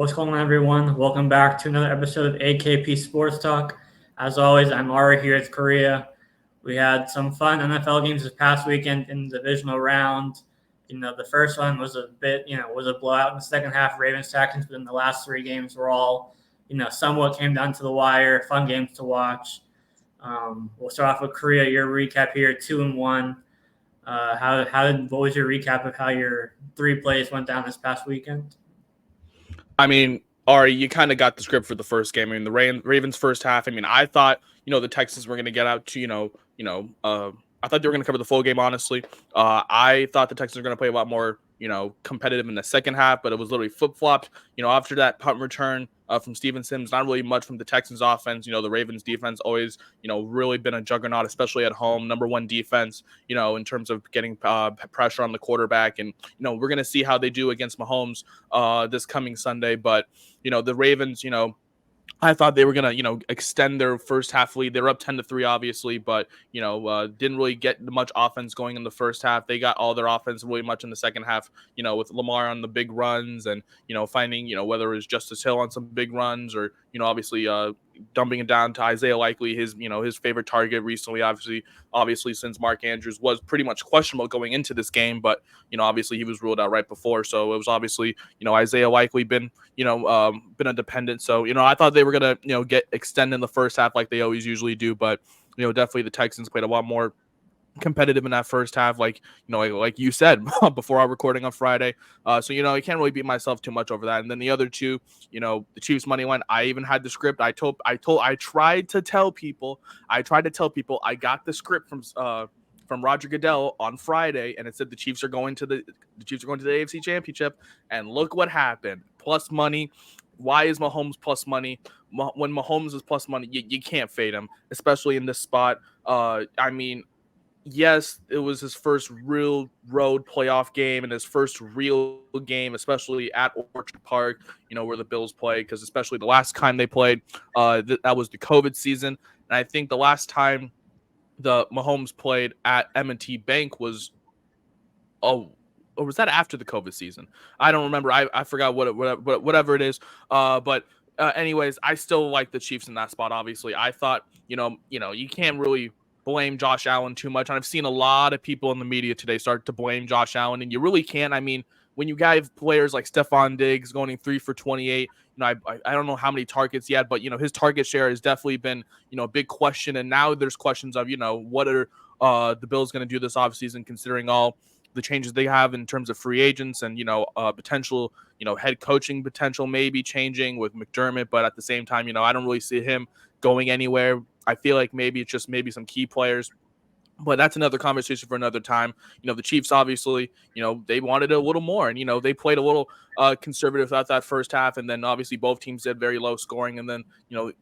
What's going on, everyone? Welcome back to another episode of AKP Sports Talk. As always, I'm Ari here at Korea. We had some fun NFL games this past weekend in the divisional round. The first one was was a blowout in the second half, Ravens Texans, but then the last three games were all, somewhat came down to the wire, fun games to watch. We'll start off with Korea. Your recap here, 2-1. What was your recap of how your three plays went down this past weekend? I mean, Ari, you kind of got the script for the first game. I mean, the Ravens first half. I mean, I thought the Texans were going to get out to I thought they were going to cover the full game. Honestly, I thought the Texans were going to play a lot more competitive in the second half, but it was literally flip flopped. After that punt return from Steven Sims, not really much from the Texans offense. The Ravens defense always really been a juggernaut, especially at home. Number one defense, in terms of getting pressure on the quarterback, and we're going to see how they do against Mahomes this coming Sunday. But the Ravens, I thought they were gonna, extend their first half lead. They were up 10-3, obviously, but didn't really get much offense going in the first half. They got all their offense really much in the second half. With Lamar on the big runs and finding whether it was Justice Hill on some big runs or obviously dumping it down to Isaiah Likely, his favorite target recently. Obviously, since Mark Andrews was pretty much questionable going into this game, but obviously he was ruled out right before, so it was obviously Isaiah Likely been been a dependent. So I thought they were gonna get extended in the first half like they always usually do, but definitely the Texans played a lot more competitive in that first half, like like you said before our recording on Friday. So I can't really beat myself too much over that. And then the other two, the Chiefs money line. I even had the script. I tried to tell people I got the script from Roger Goodell on Friday, and it said the Chiefs are going to the AFC Championship, and look what happened. Plus money. Why is Mahomes plus money? When Mahomes is plus money, you can't fade him, especially in this spot. I mean, yes, it was his first real road playoff game and his first real game, especially at Orchard Park, where the Bills play, because especially the last time they played, that was the COVID season. And I think the last time the Mahomes played at M&T Bank was, or was that after the COVID season? I don't remember. I forgot whatever it is. But anyways, I still like the Chiefs in that spot. Obviously, I thought you can't really blame Josh Allen too much. And I've seen a lot of people in the media today start to blame Josh Allen, and you really can't. I mean, when you have players like Stephon Diggs going 3 for 28, I don't know how many targets he had, but his target share has definitely been a big question. And now there's questions of what are the Bills going to do this offseason, considering all the changes they have in terms of free agents and potential head coaching potential maybe changing with McDermott, but at the same time I don't really see him going anywhere. I feel like maybe it's just maybe some key players, but that's another conversation for another time. The Chiefs obviously, they wanted a little more, and they played a little conservative throughout that first half, and then obviously both teams did very low scoring, and then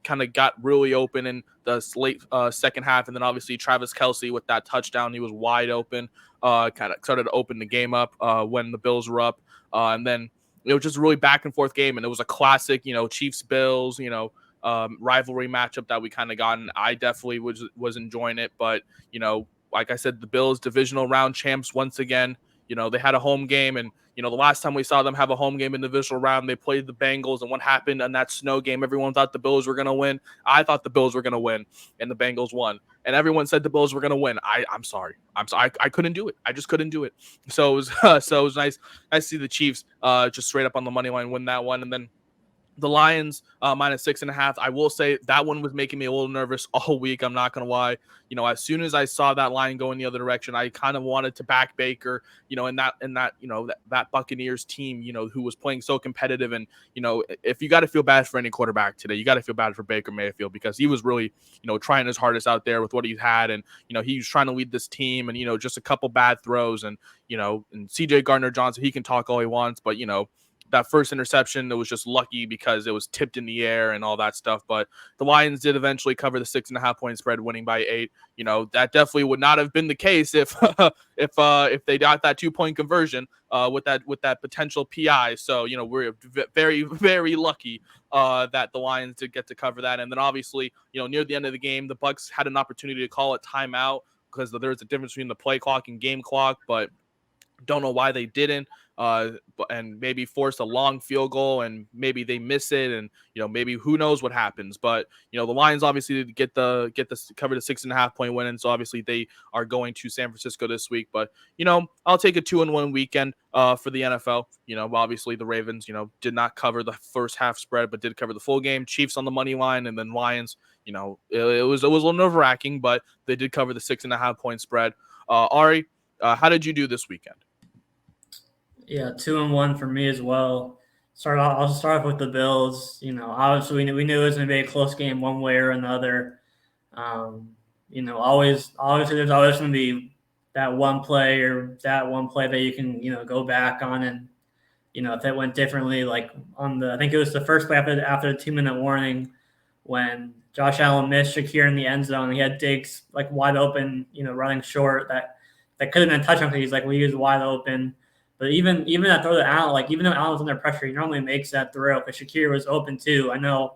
kind of got really open in the late second half, and then obviously Travis Kelce with that touchdown, he was wide open, kind of started to open the game up when the Bills were up, and then it was just a really back and forth game, and it was a classic, Chiefs Bills, rivalry matchup that we kind of got, and I definitely was enjoying it. But like I said, the Bills divisional round champs once again. They had a home game, and the last time we saw them have a home game in the divisional round, they played the Bengals, and what happened in that snow game? Everyone thought the Bills were going to win. I thought the Bills were going to win, and the Bengals won. And everyone said the Bills were going to win. I'm sorry. I couldn't do it. I just couldn't do it. So it was nice to see the Chiefs just straight up on the money line win that one, and then the Lions minus 6.5. I will say that one was making me a little nervous all week. I'm not going to lie. As soon as I saw that line go in the other direction, I kind of wanted to back Baker, in that Buccaneers team, who was playing so competitive. And, if you got to feel bad for any quarterback today, you got to feel bad for Baker Mayfield, because he was really, trying his hardest out there with what he had. And, he was trying to lead this team, and, just a couple bad throws, and, and CJ Gardner-Johnson, he can talk all he wants, but, that first interception, it was just lucky because it was tipped in the air and all that stuff. But the Lions did eventually cover the 6.5-point spread, winning by 8. That definitely would not have been the case if if they got that 2-point conversion with that potential PI. So we're very, very lucky that the Lions did get to cover that. And then obviously near the end of the game, the Bucs had an opportunity to call a timeout because there's a difference between the play clock and game clock, but Don't know why they didn't, and maybe forced a long field goal, and maybe they miss it, and maybe who knows what happens. But the Lions obviously did cover the 6.5 point win, and so obviously they are going to San Francisco this week. But I'll take a 2-1 weekend for the NFL. Obviously the Ravens did not cover the first half spread, but did cover the full game. Chiefs on the money line, and then Lions. It was a little nerve wracking, but they did cover the 6.5 point spread. Ari, how did you do this weekend? Yeah, 2-1 for me as well. I'll start off with the Bills. Obviously we knew it was going to be a close game one way or another. Obviously there's always going to be that one play that you can go back on, and if it went differently, like I think it was the first play after the 2-minute warning when Josh Allen missed Shakir in the end zone. He had Diggs like wide open, running short. That could have been a touchdown because he was wide open. But even that throw to Allen, like even though Allen was under pressure, he normally makes that throw because Shakir was open too. I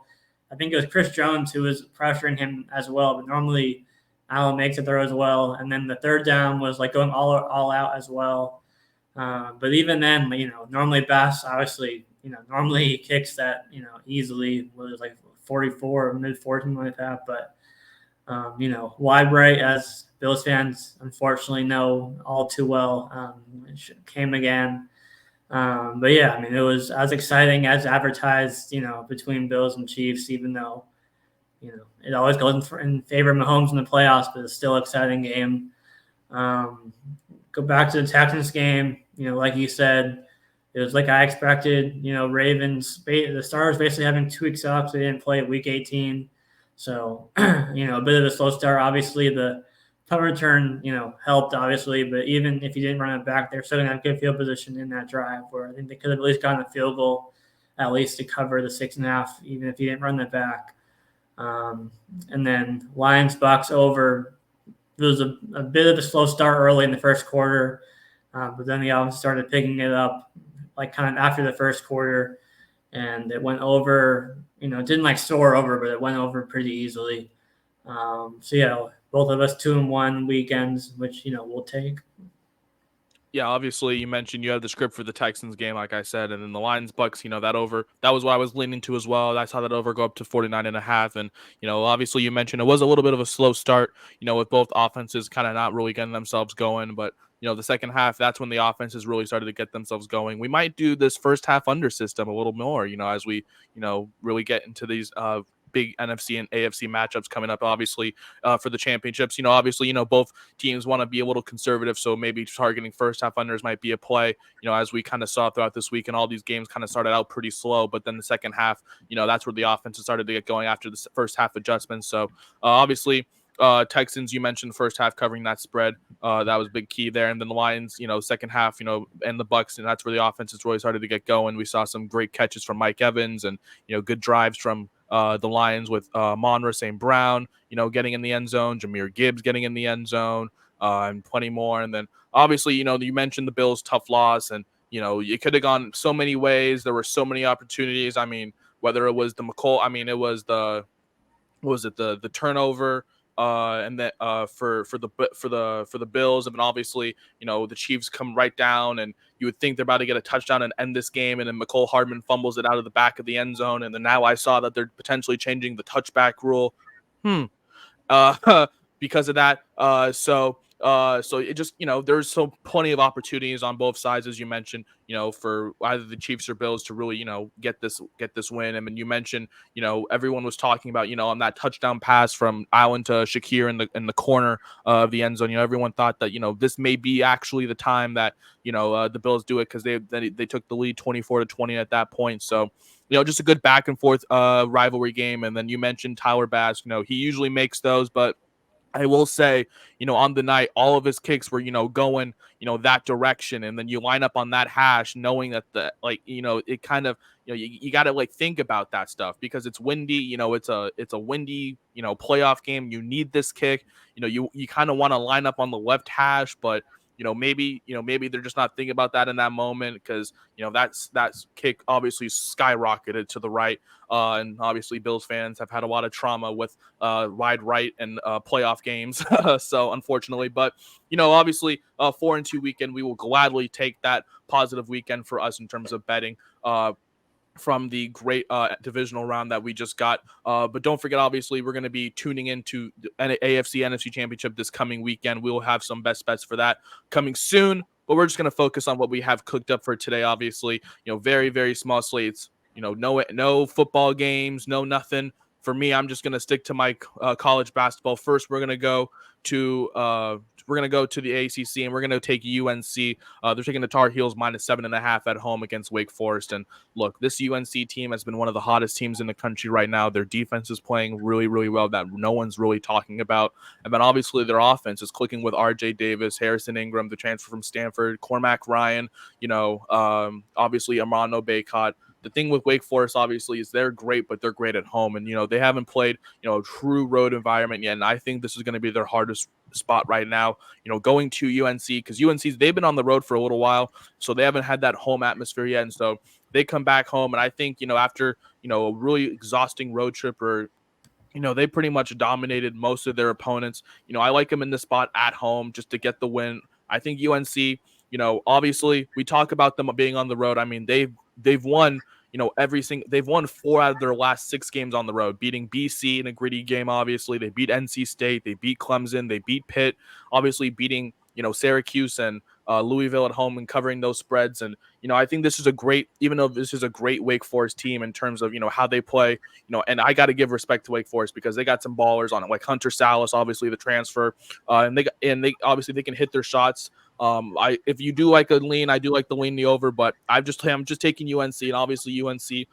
think it was Chris Jones who was pressuring him as well, but normally Allen makes a throw as well. And then the third down was like going all out as well. But even then, normally Bass obviously, normally he kicks that, easily. It was like 44, mid-14 like that. But wide right, as Bills fans unfortunately know all too well, came again. But yeah, it was as exciting as advertised, between Bills and Chiefs, even though, it always goes in favor of Mahomes in the playoffs, but it's still an exciting game. Go back to the Texans game, like you said, it was like I expected. Ravens, the starters basically having 2 weeks off, so they didn't play week 18. So, a bit of a slow start. Obviously, the punt return, helped, obviously, but even if you didn't run it back, they're still going to have good field position in that drive where I think they could have at least gotten a field goal, at least to cover the 6.5, even if you didn't run it back. And then Lions Bucks over. It was a bit of a slow start early in the first quarter, but then the offense started picking it up, like kind of after the first quarter, and it went over. It didn't soar over, but it went over pretty easily. So yeah, both of us 2-1 weekends, which we'll take. Yeah, obviously you mentioned you had the script for the Texans game, like I said, and then the Lions Bucks, that over, that was what I was leaning to as well. I saw that over go up to 49.5. And, obviously you mentioned it was a little bit of a slow start, with both offenses kind of not really getting themselves going. But, the second half, that's when the offenses really started to get themselves going. We might do this first half under system a little more, as we, really get into these big NFC and AFC matchups coming up, obviously, for the championships. Obviously, both teams want to be a little conservative, so maybe targeting first half unders might be a play, as we kind of saw throughout this week, and all these games kind of started out pretty slow, but then the second half, that's where the offenses started to get going after the first half adjustments. So obviously, Texans, you mentioned first half covering that spread. That was a big key there. And then the Lions, second half, and the Bucks, and that's where the offenses really started to get going. We saw some great catches from Mike Evans and, good drives from the Lions with Monra St. Brown, getting in the end zone, Jahmyr Gibbs getting in the end zone, and plenty more. And then obviously, you mentioned the Bills' tough loss, and, it could have gone so many ways. There were so many opportunities. Whether it was the McCall, it was the turnover, and that for the Bills, and then obviously the Chiefs come right down, and you would think they're about to get a touchdown and end this game, and then McCole Hardman fumbles it out of the back of the end zone, and then now I saw that they're potentially changing the touchback rule. Because of that. So it just, there's so plenty of opportunities on both sides, as you mentioned, for either the Chiefs or Bills to really, get this win. I mean, you mentioned, everyone was talking about, on that touchdown pass from Allen to Shakir in the corner of the end zone. Everyone thought that, this may be actually the time that, the Bills do it, because they took the lead 24-20 at that point. So, just a good back and forth rivalry game. And then you mentioned Tyler Bass. He usually makes those, but I will say, on the night, all of his kicks were, going, that direction. And then you line up on that hash, knowing that it kind of, you got to think about that stuff, because it's windy, it's a windy, playoff game. You need this kick, you kind of want to line up on the left hash, but maybe they're just not thinking about that in that moment because that's kick obviously skyrocketed to the right, and obviously Bills fans have had a lot of trauma with wide right and playoff games, so unfortunately, but obviously 4-2 weekend, we will gladly take that positive weekend for us in terms of betting. From the great divisional round that we just got. But don't forget, obviously, we're going to be tuning into the AFC NFC Championship this coming weekend. We will have some best bets for that coming soon. But we're just going to focus on what we have cooked up for today. Obviously, very, very small slates. No football games, no nothing. For me, I'm just going to stick to my college basketball. First, we're going to go to the ACC, and we're going to take UNC. They're taking the Tar Heels -7.5 at home against Wake Forest. And look, this UNC team has been one of the hottest teams in the country right now. Their defense is playing really, really well that no one's really talking about. And then obviously their offense is clicking with RJ Davis, Harrison Ingram, the transfer from Stanford, Cormac Ryan, obviously Amano Baycott. The thing with Wake Forest, obviously, is they're great, but they're great at home. And, they haven't played, a true road environment yet. And I think this is going to be their hardest spot right now, going to UNC, because they've been on the road for a little while, so they haven't had that home atmosphere yet. And so they come back home. And I think, after, a really exhausting road trip, or they pretty much dominated most of their opponents. I like them in this spot at home just to get the win. I think UNC, obviously we talk about them being on the road. I mean, they've won, they've won 4 out of their last 6 games on the road, beating BC in a gritty game. Obviously, they beat NC State, they beat Clemson, they beat Pitt, obviously beating, Syracuse and Louisville at home and covering those spreads. And, I think this is even though this is a great Wake Forest team in terms of, how they play, and I got to give respect to Wake Forest because they got some ballers on it, like Hunter Salas, obviously the transfer, and they obviously they can hit their shots. If you do like a lean, I do like the lean the over, but I'm just taking UNC, and obviously UNC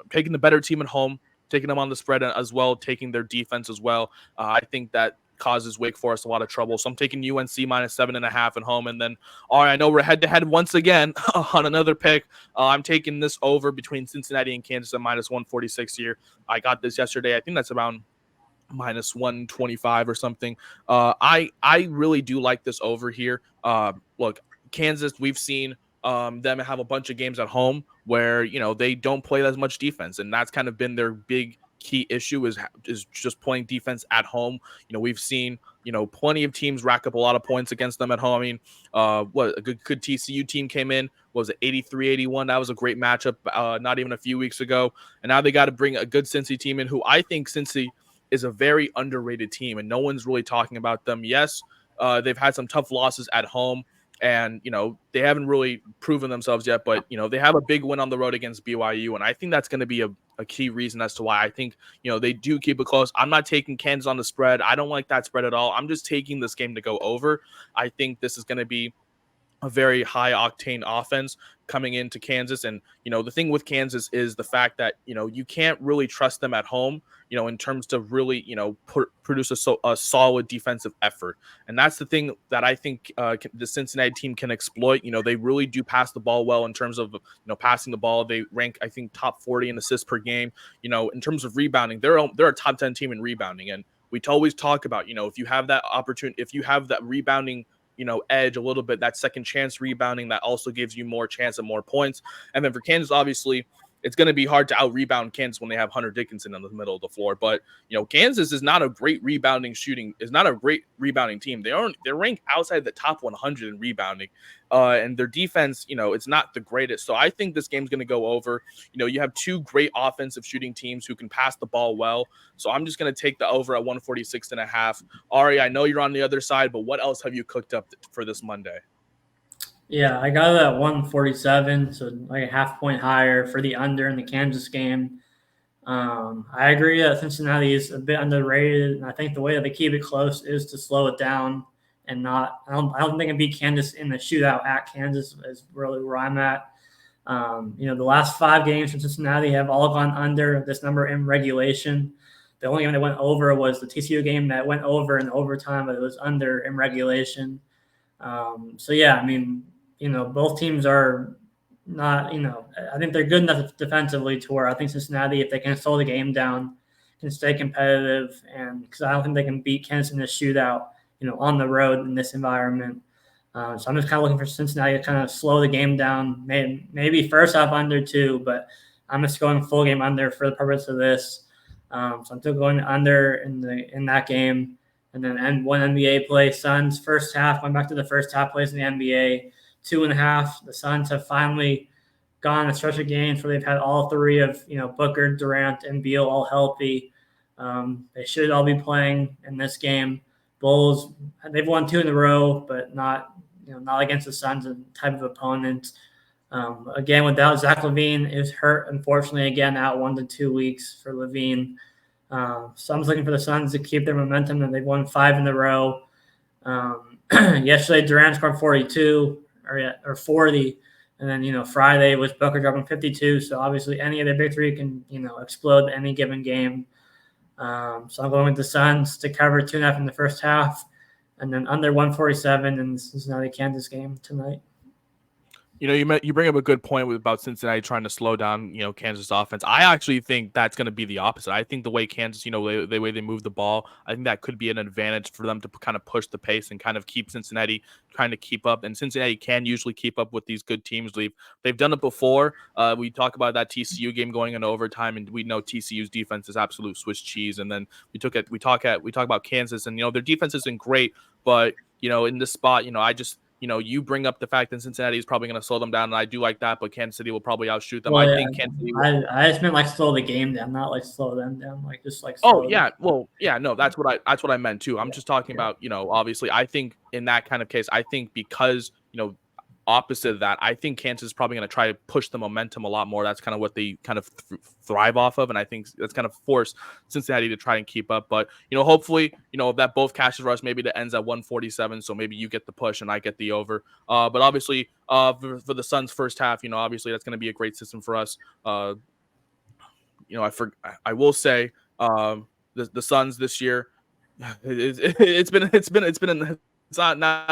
taking the better team at home, taking them on the spread as well, taking their defense as well. I think that causes Wake Forest a lot of trouble. So I'm taking UNC -7.5 at home. And then, all right, I know we're head to head once again on another pick. I'm taking this over between Cincinnati and Kansas at -146 here. I got this yesterday. I think that's around -125 or something. I really do like this over here. Look, Kansas, we've seen them have a bunch of games at home where they don't play as much defense, and that's kind of been their big key issue is just playing defense at home. We've seen plenty of teams rack up a lot of points against them at home. I mean, what a good TCU team came in, what was it, 83-81? That was a great matchup not even a few weeks ago, and now they got to bring a good Cincy team in, who I think Cincy is a very underrated team, and no one's really talking about them. Yes, they've had some tough losses at home, and they haven't really proven themselves yet, but they have a big win on the road against BYU, and I think that's going to be a key reason as to why I think they do keep it close. I'm not taking Kansas on the spread. I don't like that spread at all. I'm just taking this game to go over. I think this is going to be a very high octane offense coming into Kansas. And, the thing with Kansas is the fact that, you can't really trust them at home, in terms to really, produce a solid defensive effort. And that's the thing that I think the Cincinnati team can exploit. They really do pass the ball well in terms of, passing the ball. They rank, I think, top 40 in assists per game. In terms of rebounding, they're a top 10 team in rebounding. And we always talk about, if you have that opportunity, if you have that rebounding edge a little bit, that second chance rebounding, that also gives you more chance and more points. And then for Kansas, obviously, it's going to be hard to out-rebound Kansas when they have Hunter Dickinson in the middle of the floor. But, Kansas is not a great rebounding team. They're ranked outside the top 100 in rebounding. And their defense, it's not the greatest. So I think this game's going to go over. You have 2 great offensive shooting teams who can pass the ball well. So I'm just going to take the over at 146.5. Ari, I know you're on the other side, but what else have you cooked up for this Monday? Yeah, I got it at 147, so like a half point higher for the under in the Kansas game. I agree that Cincinnati is a bit underrated, and I think the way that they keep it close is to slow it down and not. I don't think it beat Kansas in the shootout at Kansas is really where I'm at. The last 5 games from Cincinnati have all gone under this number in regulation. The only game that went over was the TCU game that went over in overtime, but it was under in regulation. So yeah, I mean, both teams are not, I think they're good enough defensively to where I think Cincinnati, if they can slow the game down, can stay competitive. And because I don't think they can beat Kansas in a shootout, on the road in this environment. So I'm just kind of looking for Cincinnati to kind of slow the game down. Maybe first half under 2, but I'm just going full game under for the purpose of this. So I'm still going under in that game. And then one NBA play, Suns first half, going back to the first half plays in the NBA, 2.5. The Suns have finally gone a stretch of games where they've had all three of Booker, Durant, and Beal all healthy. They should all be playing in this game. Bulls, they've won 2 in a row, but not against the Suns and type of opponent. Again, without Zach LaVine, is hurt, unfortunately, again, out 1 to 2 weeks for LaVine. So I'm just looking for the Suns to keep their momentum, and they've won 5 in a row. Yesterday, Durant scored 42 or 40, and then Friday was Booker dropping 52. So obviously, any of the big three can explode any given game. So I'm going with the Suns to cover 2.5 in the first half, and then under 147 in the Cincinnati-Kansas game tonight. You bring up a good point about Cincinnati trying to slow down, Kansas offense. I actually think that's going to be the opposite. I think the way Kansas, the way they move the ball, I think that could be an advantage for them to kind of push the pace and kind of keep Cincinnati trying to keep up. And Cincinnati can usually keep up with these good teams. They've done it before. We talk about that TCU game going into overtime, and we know TCU's defense is absolute Swiss cheese. And then we talk about Kansas, and their defense isn't great, but in this spot, you bring up the fact that Cincinnati is probably going to slow them down, and I do like that, but Kansas City will probably outshoot them. Well, I think Kansas City will. I just meant slow the game down, not slow them down, slow. Oh yeah, well yeah, no, that's what I meant too. I'm just talking about obviously I think in that kind of case, I think because opposite of that, I think Kansas is probably going to try to push the momentum a lot more. That's kind of what they kind of thrive off of, and I think that's kind of force Cincinnati to try and keep up. But hopefully, that both cashes rush, maybe that ends at 147, so maybe you get the push and I get the over. But obviously, for the Suns' first half, obviously that's going to be a great system for us. I will say, the Suns this year, it's not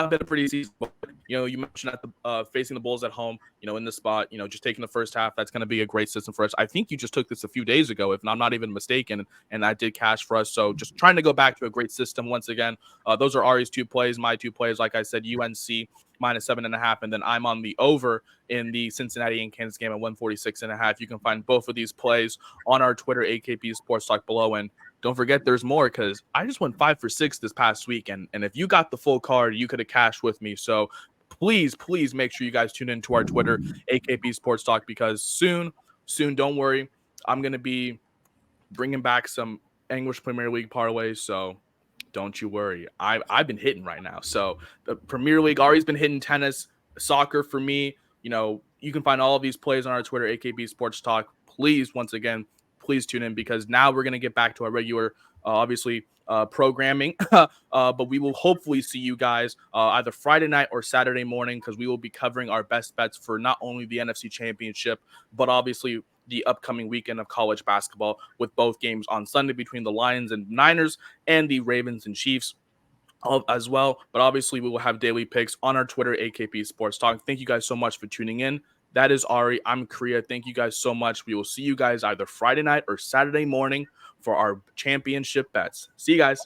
been a pretty season. But, you mentioned at the facing the Bulls at home, in the spot, just taking the first half. That's going to be a great system for us. I think you just took this a few days ago, if I'm not even mistaken, and that did cash for us. So just trying to go back to a great system once again. Those are Ari's 2 plays, my 2 plays. Like I said, UNC -7.5, and then I'm on the over in the Cincinnati and Kansas game at 146.5. You can find both of these plays on our Twitter, AKP Sports Talk below, and don't forget there's more because I just went 5 for 6 this past week, and if you got the full card, you could have cashed with me. So please make sure you guys tune into our Twitter, AKP Sports Talk, because soon, don't worry, I'm going to be bringing back some English Premier League parlays, so don't you worry. I've been hitting right now. So the Premier League, Ari's been hitting tennis, soccer for me. You can find all of these plays on our Twitter, AKP Sports Talk. Please, once again, please tune in because now we're going to get back to our regular, obviously, programming. But we will hopefully see you guys either Friday night or Saturday morning because we will be covering our best bets for not only the NFC Championship, but obviously the upcoming weekend of college basketball with both games on Sunday between the Lions and Niners and the Ravens and Chiefs as well. But obviously we will have daily picks on our Twitter, AKP Sports Talk. Thank you guys so much for tuning in. That is Ari. I'm Korea. Thank you guys so much. We will see you guys either Friday night or Saturday morning for our championship bets. See you guys.